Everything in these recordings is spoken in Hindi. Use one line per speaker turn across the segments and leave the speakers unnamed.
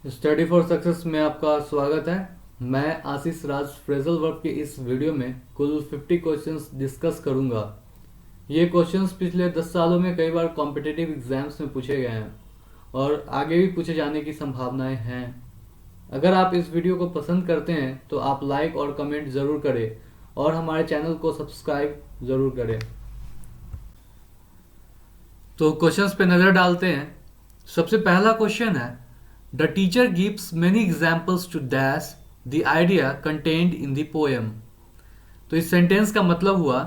स्टडी फॉर सक्सेस में आपका स्वागत है। मैं आशीष राज फ्रेजल वर्क के इस वीडियो में कुल 50 क्वेश्चंस डिस्कस करूंगा। ये क्वेश्चंस पिछले 10 सालों में कई बार कॉम्पिटिटिव एग्जाम्स में पूछे गए हैं और आगे भी पूछे जाने की संभावनाएं हैं। अगर आप इस वीडियो को पसंद करते हैं तो आप लाइक और कमेंट ज़रूर करें और हमारे चैनल को सब्सक्राइब ज़रूर करें। तो क्वेश्चंस पे नज़र डालते हैं। सबसे पहला क्वेश्चन है, the teacher gives many examples to dash the idea contained in the poem. तो इस सेंटेंस का मतलब हुआ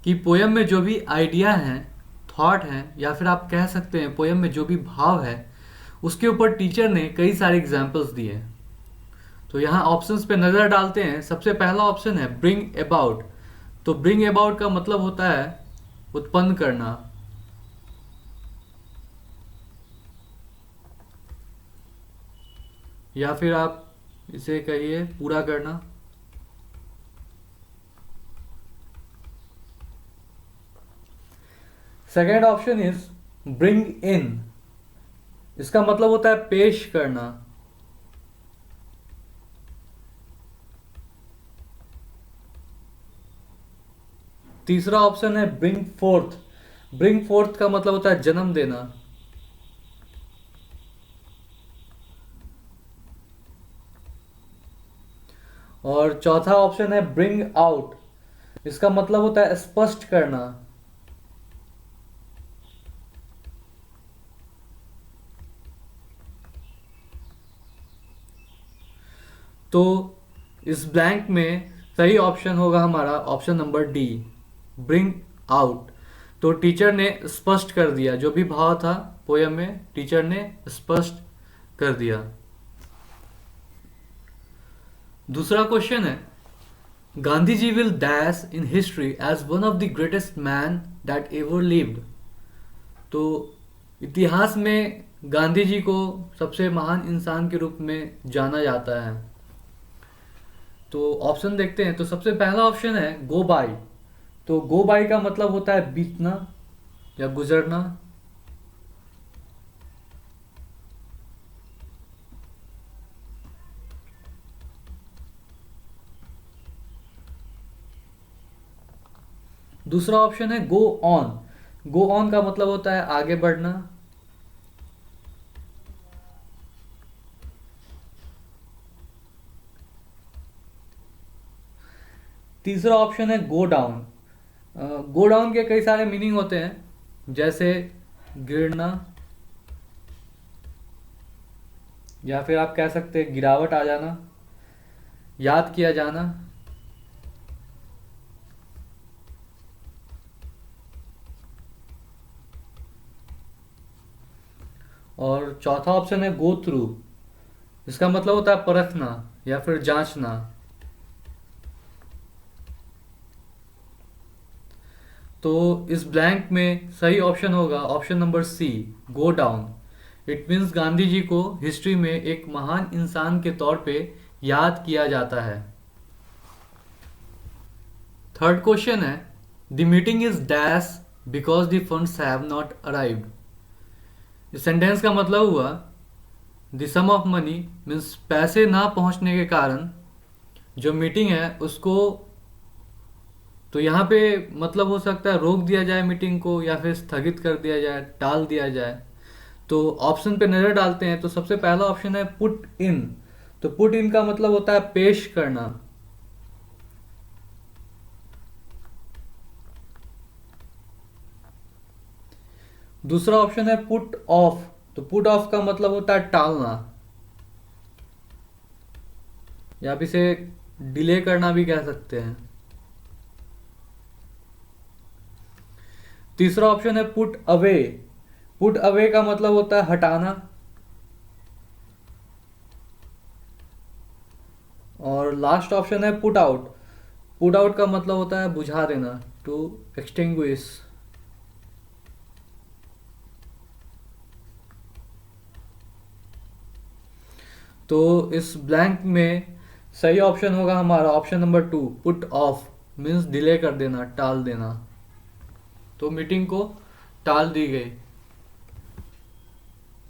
कि पोएम में जो भी आइडिया हैं, थॉट हैं, या फिर आप कह सकते हैं पोएम में जो भी भाव है उसके ऊपर टीचर ने कई सारे एग्जाम्पल्स दिए। तो यहाँ ऑप्शंस पे नज़र डालते हैं। सबसे पहला ऑप्शन है ब्रिंग अबाउट। तो ब्रिंग अबाउट का मतलब होता है उत्पन्न करना, या फिर आप इसे कहिए पूरा करना। Second option is bring in. इसका मतलब होता है पेश करना। तीसरा ऑप्शन है ब्रिंग फोर्थ। ब्रिंग फोर्थ का मतलब होता है जन्म देना। और चौथा ऑप्शन है ब्रिंग आउट। इसका मतलब होता है स्पष्ट करना। तो इस ब्लैंक में सही ऑप्शन होगा हमारा option number D, bring out. तो टीचर ने स्पष्ट कर दिया, जो भी भाव था पोयम में टीचर ने स्पष्ट कर दिया। दूसरा क्वेश्चन है, Gandhi ji will dash in history as one of the greatest man that ever lived. तो इतिहास में गांधी जी को सबसे महान इंसान के रूप में जाना जाता है। तो ऑप्शन देखते हैं। तो सबसे पहला ऑप्शन है गो बाय। तो गो बाय का मतलब होता है बीतना या गुजरना। दूसरा ऑप्शन है गो ऑन। गो ऑन का मतलब होता है आगे बढ़ना। तीसरा ऑप्शन है गो डाउन। गो डाउन के कई सारे मीनिंग होते हैं, जैसे गिरना, या फिर आप कह सकते हैं गिरावट आ जाना, याद किया जाना। और चौथा ऑप्शन है गो थ्रू। इसका मतलब होता है परखना या फिर जांचना। तो इस ब्लैंक में सही ऑप्शन होगा option number C, go down. It means Gandhi ji को हिस्ट्री में एक महान इंसान के तौर पे याद किया जाता है। थर्ड क्वेश्चन है, the meeting is dash because the funds have not arrived. इस सेंटेंस का मतलब हुआ the sum of money means पैसे ना पहुंचने के कारण जो मीटिंग है उसको, तो यहाँ पे मतलब हो सकता है रोक दिया जाए मीटिंग को, या फिर स्थगित कर दिया जाए, टाल दिया जाए। तो ऑप्शन पे नजर डालते हैं। तो सबसे पहला ऑप्शन है पुट इन। तो पुट इन का मतलब होता है पेश करना। दूसरा ऑप्शन है पुट ऑफ। तो पुट ऑफ का मतलब होता है टालना, या आप इसे डिले करना भी कह सकते हैं। तीसरा ऑप्शन है पुट अवे। पुट अवे का मतलब होता है हटाना। और लास्ट ऑप्शन है पुट आउट। पुट आउट का मतलब होता है बुझा देना, टू एक्सटिंग्विश। तो इस ब्लैंक में सही ऑप्शन होगा हमारा option number 2, put off means delay कर देना, टाल देना। तो मीटिंग को टाल दी गई।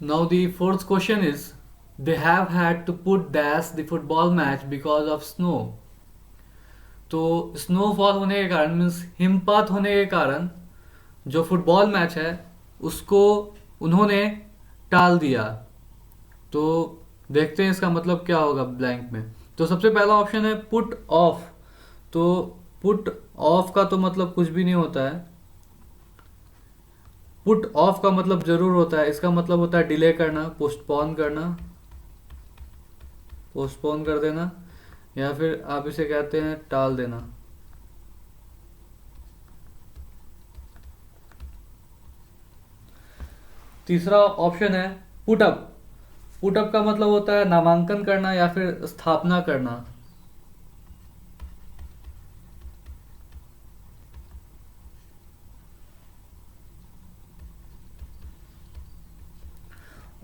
Now the fourth question is, they have had to put dash the football match because of snow. तो स्नोफॉल होने के कारण मीन्स हिमपात होने के कारण जो फुटबॉल मैच है उसको उन्होंने टाल दिया। तो देखते हैं इसका मतलब क्या होगा ब्लैंक में। तो सबसे पहला ऑप्शन है पुट ऑफ। तो पुट ऑफ का तो मतलब कुछ भी नहीं होता है। पुट ऑफ का मतलब जरूर होता है। इसका मतलब होता है डिले करना, पोस्टपोन करना, पोस्टपोन कर देना, या फिर आप इसे कहते हैं टाल देना। तीसरा ऑप्शन है पुट अप। पुट अप का मतलब होता है नामांकन करना या फिर स्थापना करना।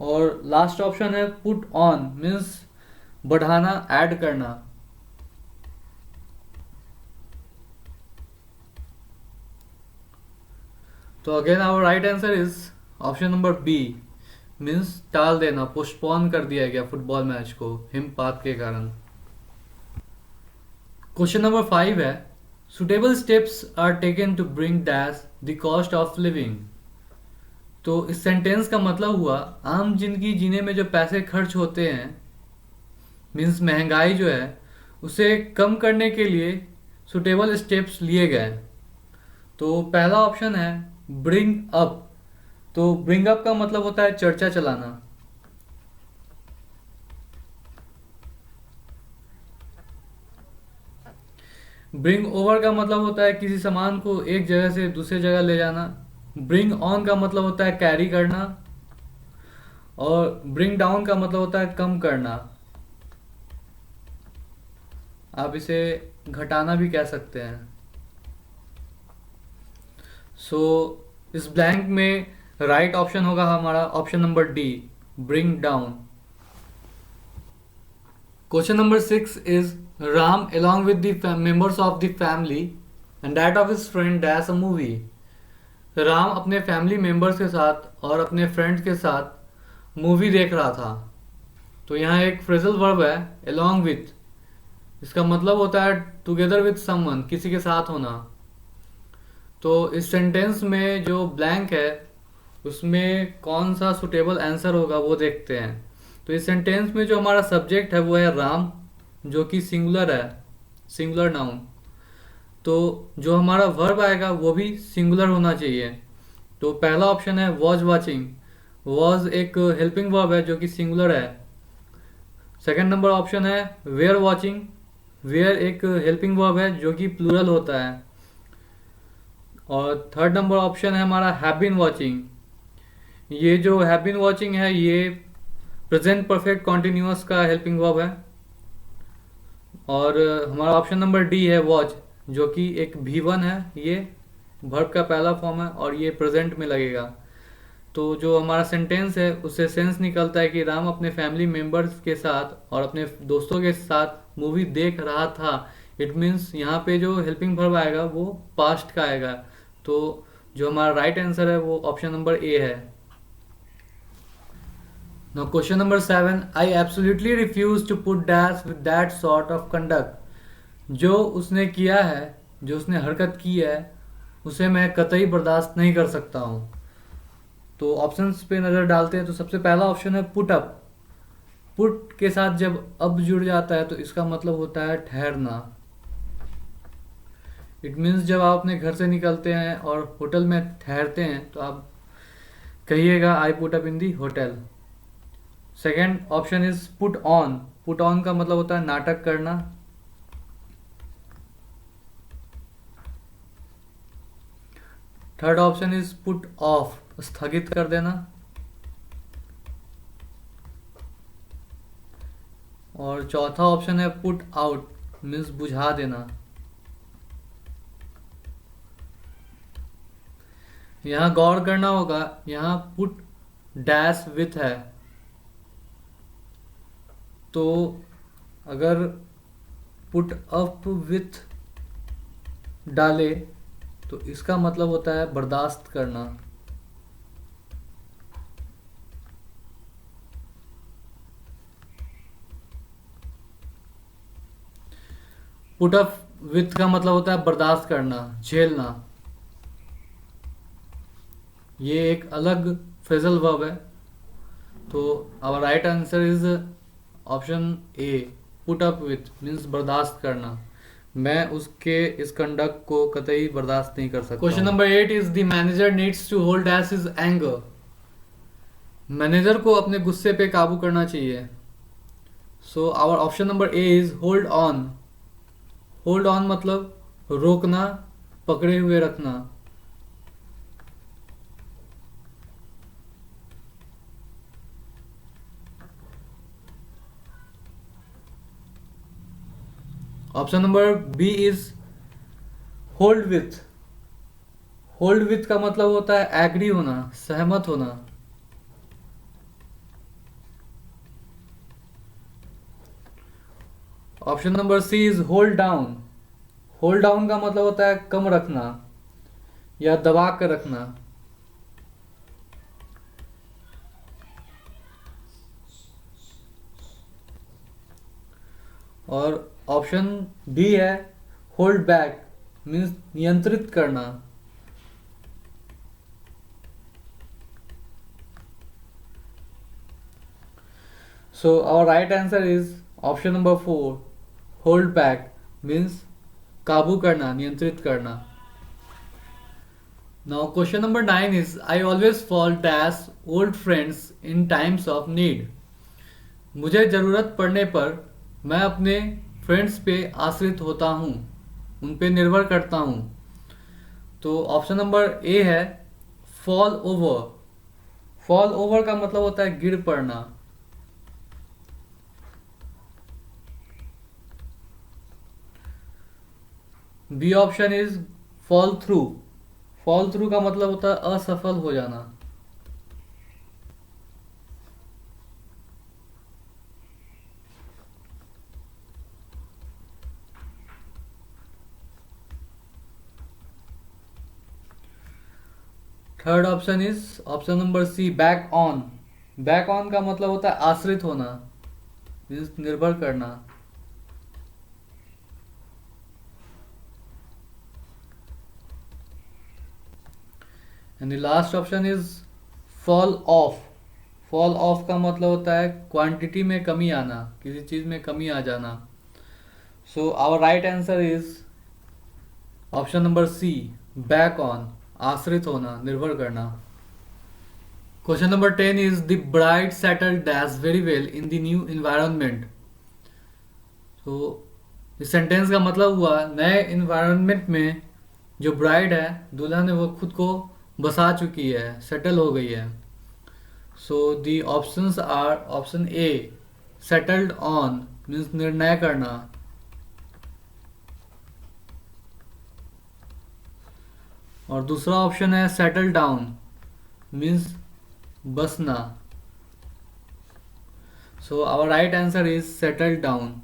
और लास्ट ऑप्शन है पुट ऑन मीन्स बढ़ाना, ऐड करना। तो again our right answer is option number B means टाल देना, पोस्टपोन कर दिया गया फुटबॉल मैच को हिमपात के कारण। क्वेश्चन नंबर 5 है suitable steps are taken to bring dash the cost of living. तो इस सेंटेंस का मतलब हुआ आम जिंदगी जीने में जो पैसे खर्च होते हैं मीन्स महंगाई जो है उसे कम करने के लिए सुटेबल स्टेप्स लिए गए। तो पहला ऑप्शन है ब्रिंग अप। तो ब्रिंग अप का मतलब होता है चर्चा चलाना। ब्रिंग ओवर का मतलब होता है किसी सामान को एक जगह से दूसरी जगह ले जाना। ब्रिंग ऑन का मतलब होता है कैरी करना। और ब्रिंग डाउन का मतलब होता है कम करना। आप इसे घटाना भी कह सकते हैं। सो इस ब्लैंक में राइट ऑप्शन होगा हमारा option number D, bring down. Question number 6 is Ram along with the members of the family and that of his friend dash a movie। Ram अपने फैमिली मेंबर्स के साथ और अपने फ्रेंड्स के साथ मूवी देख रहा था। तो यहाँ एक फ्रेजल वर्ब है along with। इसका मतलब होता है टुगेदर विथ समवन, किसी के साथ होना। तो इस सेंटेंस में जो ब्लैंक है उसमें कौन सा सुटेबल आंसर होगा वो देखते हैं। तो इस सेंटेंस में जो हमारा सब्जेक्ट है वो है राम, जो कि सिंगुलर है, सिंगुलर नाउन। तो जो हमारा वर्ब आएगा वो भी सिंगुलर होना चाहिए। तो पहला ऑप्शन है वॉज वॉचिंग। वॉज एक हेल्पिंग वर्ब है जो कि सिंगुलर है। सेकंड नंबर ऑप्शन है वेयर वॉचिंग। वेयर एक हेल्पिंग वर्ब है जो कि प्लूरल होता है। और थर्ड नंबर ऑप्शन है हमारा हैव बीन वॉचिंग। ये जो हैव बीन वॉचिंग है ये प्रेजेंट परफेक्ट कॉन्टिन्यूअस का हेल्पिंग वर्ब है। और हमारा ऑप्शन नंबर डी है वॉच, जो कि एक V1 है। ये वर्ब का पहला फॉर्म है और ये प्रेजेंट में लगेगा। तो जो हमारा सेंटेंस है उससे सेंस निकलता है कि राम अपने फैमिली मेंबर्स के साथ और अपने दोस्तों के साथ मूवी देख रहा था। इट मीन्स यहाँ पे जो हेल्पिंग वर्ब आएगा वो पास्ट का आएगा। तो जो हमारा राइट आंसर है वो ऑप्शन नंबर ए है। Now question number 7, I absolutely refuse to put dash with that sort of conduct। जो उसने किया है, जो उसने हरकत की है उसे मैं कतई बर्दाश्त नहीं कर सकता हूँ। तो ऑप्शंस पे नज़र डालते हैं। तो सबसे पहला ऑप्शन है पुट अप। पुट के साथ जब अब जुड़ जाता है तो इसका मतलब होता है ठहरना। इट मीन्स जब आप अपने घर से निकलते हैं और होटल में ठहरते हैं तो आप कहिएगा I put up in the hotel. Second option is put on. Put on का मतलब होता है नाटक करना। Third option is put off, स्थगित कर देना। और चौथा ऑप्शन है पुट आउट मीन्स बुझा देना। यहां गौर करना होगा, यहां पुट डैश विथ है। तो अगर पुट अप विथ डाले तो इसका मतलब होता है बर्दाश्त करना। पुट अप विथ का मतलब होता है बर्दाश्त करना, झेलना। ये एक अलग फ्रेजल वर्ब है। तो our right answer is option A, put up with means बर्दाश्त करना। मैं उसके इस कंडक्ट को कतई बर्दाश्त नहीं कर सकता। Question number 8 is the manager needs to hold as his anger. Manager को अपने गुस्से पे काबू करना चाहिए। So our option number A is hold on. Hold on मतलब रोकना, पकड़े हुए रखना। Option number B is hold with. Hold with का मतलब होता है एग्री होना, सहमत होना। Option number C is hold down. Hold down का मतलब होता है कम रखना या दबा कर रखना। और ऑप्शन डी है होल्ड बैक मीन्स नियंत्रित करना। So our right answer is option number 4, hold back means काबू करना, नियंत्रित करना। Now question number 9 is I always fall dash old friends in times of need. मुझे जरूरत पड़ने पर मैं अपने फ्रेंड्स पे आश्रित होता हूँ, उन पे निर्भर करता हूँ। तो ऑप्शन नंबर ए है फॉल ओवर। फॉल ओवर का मतलब होता है गिर पड़ना। B option is fall through. Fall through का मतलब होता है असफल हो जाना। Third option is option number C back on. Back on का मतलब होता है आश्रित होना मीन्स निर्भर करना। And the last option is fall off. Fall off का मतलब होता है क्वांटिटी में कमी आना, किसी चीज में कमी आ जाना। So our right answer is option number C back on, आश्रित होना, निर्भर करना। Question number 10 is the bride settled dash very well in the new environment. तो इस सेंटेंस का मतलब हुआ नए एनवायरनमेंट में जो ब्राइड है, दुल्हन है, वो खुद को बसा चुकी है, सेटल हो गई है। So the options are option A settled on means निर्णय करना। और दूसरा ऑप्शन है सेटल डाउन मीन्स बसना। So our right answer is settle down.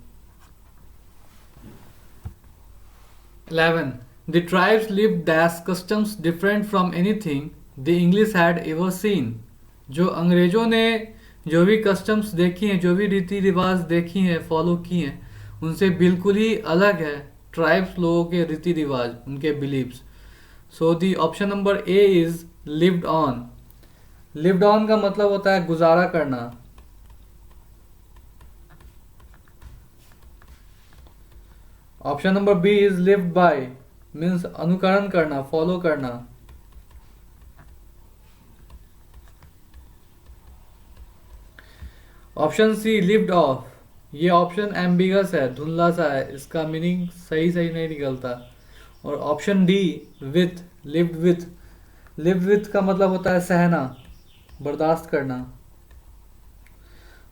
11. The tribes lived as customs different from anything the English had ever seen. जो अंग्रेजों ने जो भी कस्टम्स देखी हैं, जो भी रीति रिवाज देखी हैं, फॉलो की हैं, उनसे बिल्कुल ही अलग है ट्राइब्स लोगों के रीति रिवाज, उनके beliefs. So the option number A is lived on. Lived on का मतलब होता है गुजारा करना। Option number B is lived by means अनुकरण करना, फॉलो करना। ऑप्शन सी लिव्ड ऑफ, ये ऑप्शन एम्बिगस है, धुंधला सा है, इसका मीनिंग सही सही नहीं निकलता। और option D with, lived with, live with का मतलब होता है सहना, बर्दाश्त करना।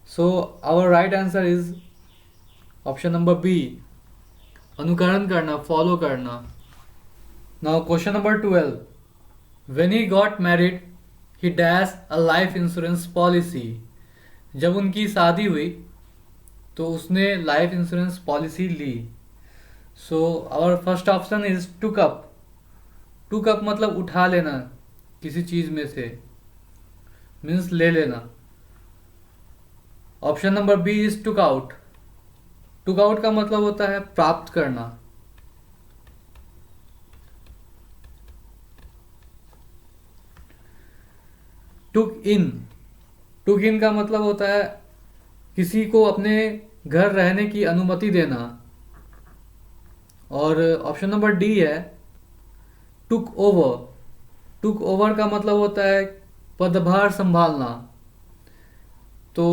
So our right answer is option number B, अनुकरण करना, फॉलो करना। Now question number 12, when he got married he dash a life insurance policy. जब उनकी शादी हुई तो उसने लाइफ इंश्योरेंस पॉलिसी ली। So our first option is took up. Took up मतलब उठा लेना किसी चीज में से, मीन्स ले लेना। Option number B is took out. Took out का मतलब होता है प्राप्त करना। टुक इन, टुक इन का मतलब होता है किसी को अपने घर रहने की अनुमति देना। और ऑप्शन नंबर डी है टुक ओवर, टुक ओवर का मतलब होता है पदभार संभालना। तो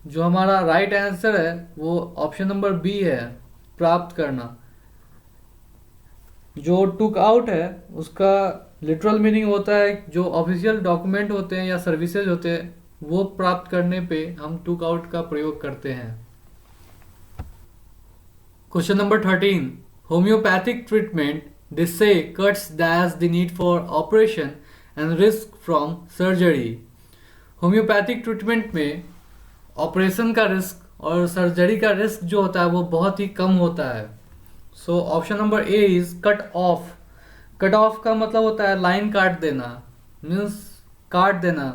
जो हमारा राइट आंसर है वो ऑप्शन नंबर बी है, प्राप्त करना। जो टुक आउट है उसका लिटरल मीनिंग होता है जो ऑफिशियल डॉक्यूमेंट होते हैं या सर्विसेज होते हैं वो प्राप्त करने पे हम टुक आउट का प्रयोग करते हैं। Question number 13, homeopathic treatment they say cuts dash the need for operation and risk from surgery। Homeopathic treatment में ऑपरेशन का रिस्क और सर्जरी का रिस्क जो होता है वो बहुत ही कम होता है। सो option number A is cut off. Cut off का मतलब होता है लाइन काट देना, मीन्स काट देना।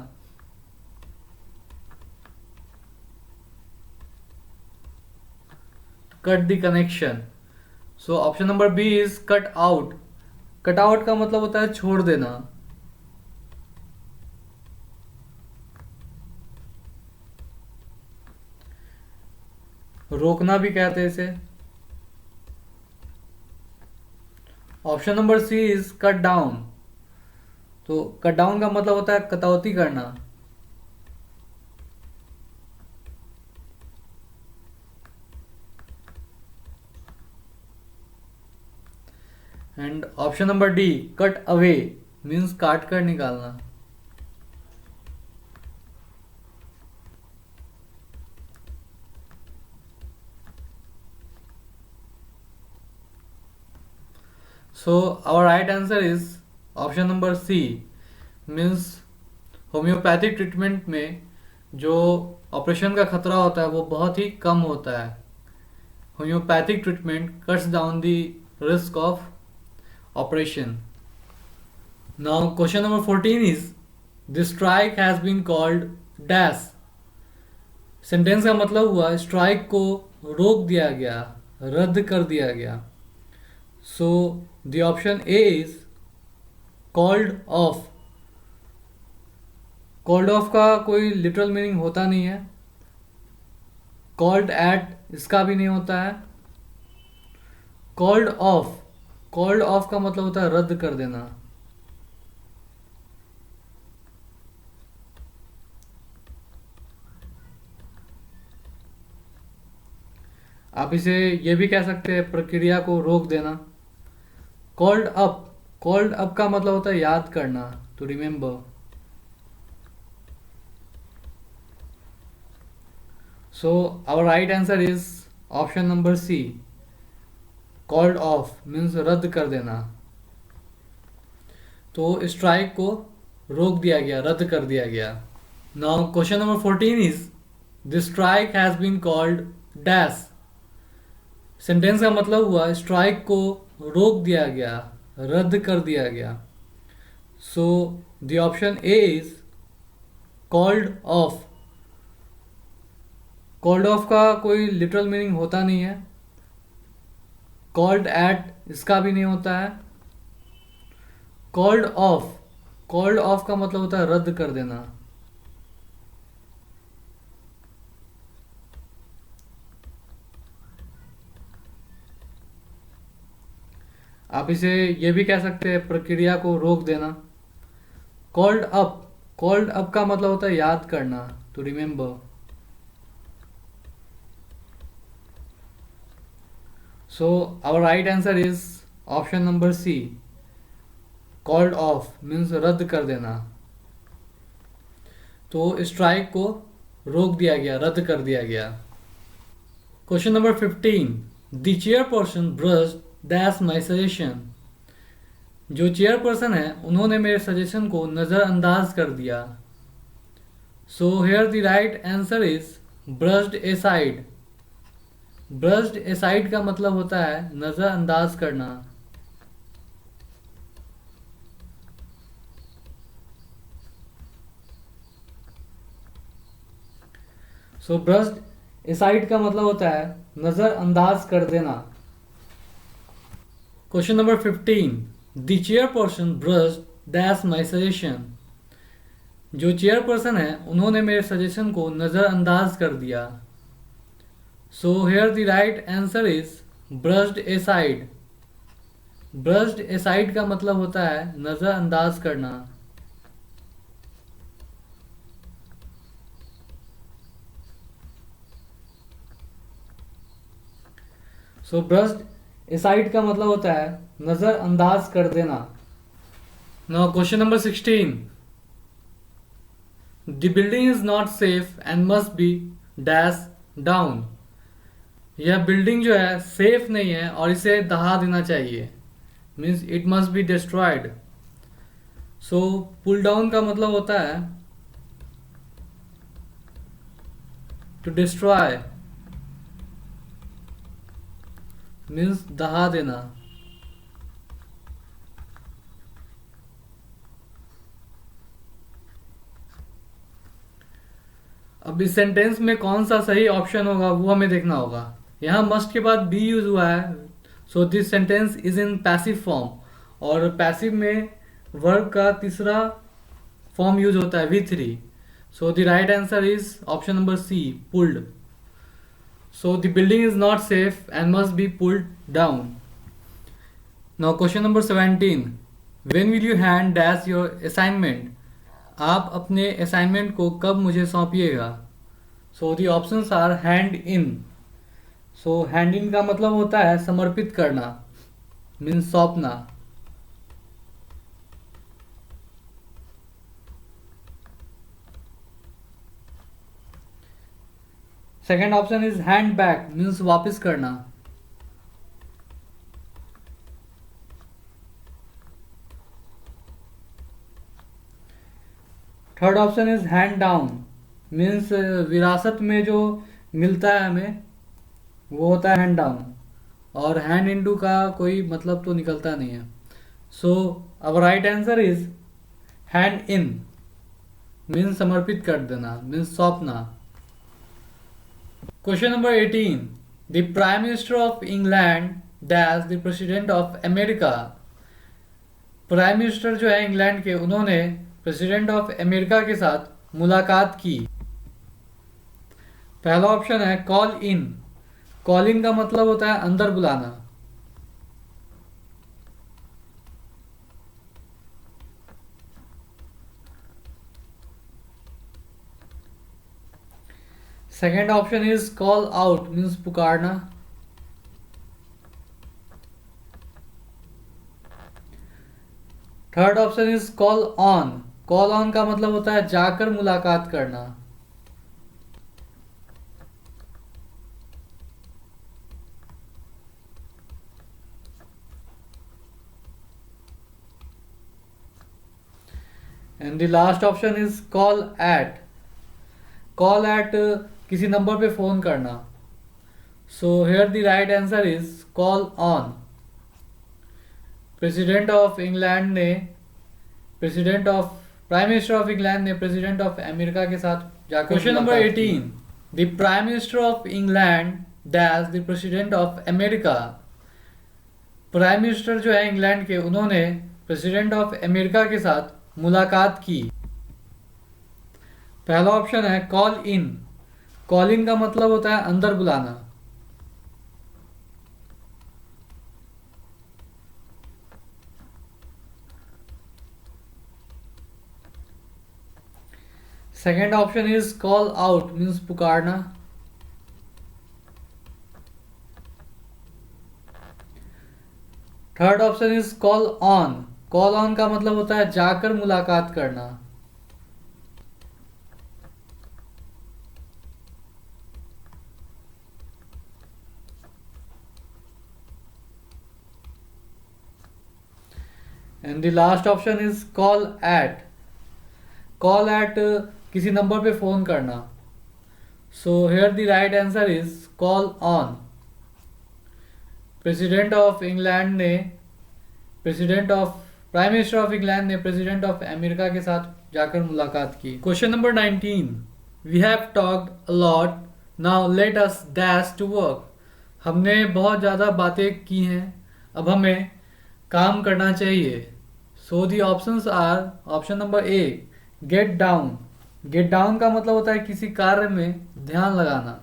Cut the connection. So option number B is cut out. Cut out का मतलब होता है छोड़ देना। रोकना भी कहते हैं इसे। Option number C is cut down. तो कट डाउन का मतलब होता है कटौती करना। And option number D cut away means काट कर निकालना। So our right answer is option number C, means homeopathic treatment में जो ऑपरेशन का खतरा होता है वो बहुत ही कम होता है। Homeopathic treatment cuts down the risk of operation. Now question number 14 is the strike has been called dash। Sentence का मतलब हुआ स्ट्राइक को रोक दिया गया, रद्द कर दिया गया। So the option A is called off. Called off का कोई लिटरल मीनिंग होता नहीं है। कॉल्ड एट इसका भी नहीं होता है। कॉल्ड ऑफ, कॉल्ड ऑफ का मतलब होता है रद्द कर देना। आप इसे ये भी कह सकते हैं प्रक्रिया को रोक देना। कॉल्ड अप, कॉल्ड अप का मतलब होता है याद करना, to remember. So our right answer is option number C, called off means रद्द कर देना। तो स्ट्राइक को रोक दिया गया, रद्द कर दिया गया। Now question number 14 is the strike has been called dash. Sentence का मतलब हुआ स्ट्राइक को रोक दिया गया, रद्द कर दिया गया। So the option A is called off. Called off का कोई लिटरल मीनिंग होता नहीं है। कॉल्ड एट इसका भी नहीं होता है। कॉल्ड ऑफ, कॉल्ड ऑफ का मतलब होता है रद्द कर देना। आप इसे ये भी कह सकते हैं प्रक्रिया को रोक देना। कॉल्ड अप, कॉल्ड अप का मतलब होता है याद करना, to remember. So our right answer is option number C, called off means रद्द कर देना। तो स्ट्राइक को रोक दिया गया, रद्द कर दिया गया। Question number 15, the chairperson brushed dash my suggestion. जो चेयरपर्सन है उन्होंने मेरे सजेशन को नज़रअंदाज कर दिया। सो here the right answer is brushed aside. Brushed aside का मतलब होता है नज़रअंदाज करना। सो ब्रश्ड एसाइड का मतलब होता है नज़रअंदाज कर देना। Question number 15, the chairperson brushed dash my suggestion. जो चेयरपर्सन है उन्होंने मेरे सजेशन को नज़रअंदाज कर दिया। सो here the right answer is brushed aside. Brushed aside का मतलब होता है नज़रअंदाज करना। सो ब्रश्ड एसाइड का मतलब होता है नज़रअंदाज कर देना। Now question number 16। The building is not safe and must B dash down. यह बिल्डिंग जो है सेफ नहीं है और इसे दहा देना चाहिए, means it must be destroyed. So pull down का मतलब होता है टू डिस्ट्रॉय, मीन्स दहा देना। अब इस सेंटेंस में कौन सा सही ऑप्शन होगा वो हमें देखना होगा। यहाँ मस्ट के बाद बी यूज हुआ है, so this sentence is in passive form, और पैसिव में वर्ब का तीसरा फॉर्म यूज होता है V3। So the right answer is option number C, pulled. So the building is not safe and must be pulled down. Now question number 17। When will you hand dash your assignment. आप अपने असाइनमेंट को कब मुझे सौंपिएगा। So the options are hand in. So hand in का मतलब होता है समर्पित करना, मीन्स सौंपना। Second option is hand back, means वापस करना। Third option is hand down, means विरासत में जो मिलता है हमें वो होता है हैंड डाउन, और हैंड इनटू का कोई मतलब तो निकलता नहीं है। सो अब right answer is hand in, means समर्पित कर देना, मीन्स सौंपना। Question number 18। The prime minister of England dash the president of America. Prime minister जो है इंग्लैंड के, उन्होंने प्रेसिडेंट ऑफ अमेरिका के साथ मुलाकात की। पहला ऑप्शन है कॉल इन। कॉल इन का मतलब होता है अंदर बुलाना। Second option is call out, means पुकारना। Third option is call on. Call on का मतलब होता है जाकर मुलाकात करना। And the last option is call at. Call at किसी नंबर पे फोन करना। So here the right answer is call on. President of England ने प्राइम मिनिस्टर ऑफ इंग्लैंड ने प्रेसिडेंट ऑफ अमेरिका के साथ जाकर। Question number 18। The prime minister of England dash the president of America. Prime minister जो है इंग्लैंड के, उन्होंने प्रेसिडेंट ऑफ अमेरिका के साथ मुलाकात की। पहला ऑप्शन है कॉल इन। कॉल इन का मतलब होता है अंदर बुलाना। Second option is call out, means पुकारना। Third option is call on. Call on का मतलब होता है जाकर मुलाकात करना। And the last option is call at. Call at किसी नंबर पे फोन करना। So here the right answer is call on. President of England ने प्राइम मिनिस्टर ऑफ इंग्लैंड ने प्रेसिडेंट ऑफ अमेरिका के साथ जाकर मुलाकात की। Question number 19। We have talked a lot, now let us dash to work. हमने बहुत ज़्यादा बातें की हैं, अब हमें काम करना चाहिए। So the options are option number A get down, get down का मतलब होता है किसी कार्य में ध्यान लगाना।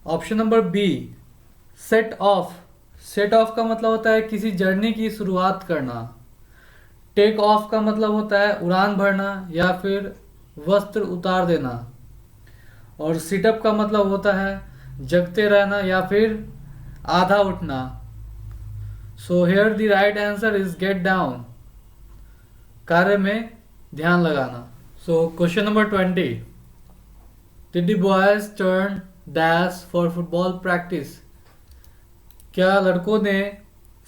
Option number B, set off, set off का मतलब होता है किसी जर्नी की शुरुआत करना। टेक ऑफ का मतलब होता है उड़ान भरना या फिर वस्त्र उतार देना। और सिटअप का मतलब होता है जगते रहना या फिर आधा उठना। So here the right answer is get down, कार्य में ध्यान लगाना। So question number 20, did the boys turn dash for football practice? क्या लड़कों ने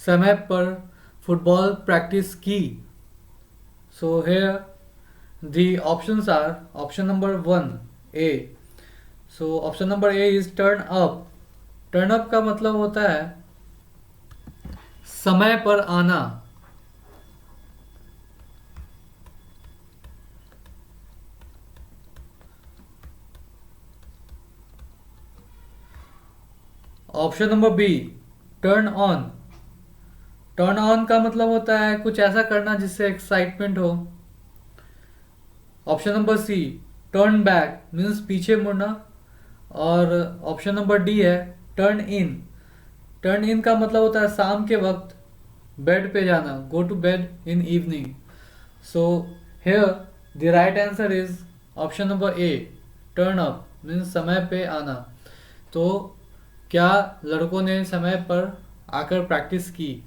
समय पर फुटबॉल प्रैक्टिस की? So here the options are option number 1 A. So option number A is turn up. Turn up का मतलब होता है समय पर आना। Option number B, turn on. Turn on का मतलब होता है कुछ ऐसा करना जिससे एक्साइटमेंट हो। Option number C, turn back means पीछे मुड़ना। और ऑप्शन नंबर डी है टर्न इन। टर्न इन का मतलब होता है शाम के वक्त बेड पे जाना, go to bed in evening. So here the right answer is option number A, turn up means समय पे आना। तो क्या लड़कों ने समय पर आकर प्रैक्टिस की?